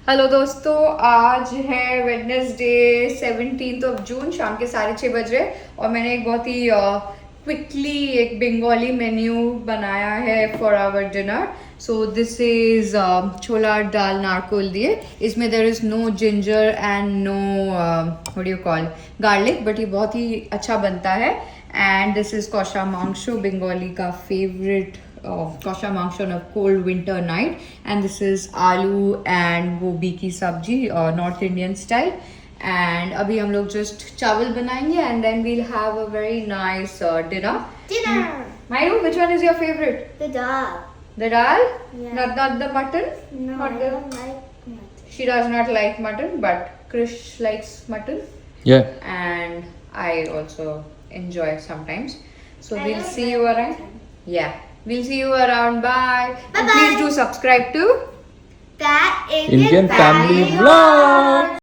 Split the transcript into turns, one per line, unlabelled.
Hello दोस्तों, आज है वेडनेसडे 17 जून, शाम के 6:30 बज रहे और मैंने एक बहुत ही क्विकली एक बंगाली मेन्यू बनाया है for our dinner. So this is chola dal नारकोल दिए. इसमें there is no ginger and no what do you call garlic, but ये बहुत ही अच्छा बनता है. And this is kosha mangsho, Bengali का favourite kosha mangsho on a cold winter night. And this is aloo and gobhi की सब्जी नॉर्थ इंडियन स्टाइल. एंड अभी हम लोग जस्ट चावल बनाएंगे and then we'll have a very nice dinner. Mayu, which one is your favorite?
The dal.
The dal?
Yeah.
Not the mutton?
No,
Not
I
the-
don't like mutton.
She does not like mutton, but Krish likes mutton.
Yeah.
And I also enjoy sometimes. So
I
we'll
don't
see
like
you around.
mutton.
Yeah. We'll see you around. Bye. And
Bye-bye.
please do subscribe to
That
Indian Family Vlog.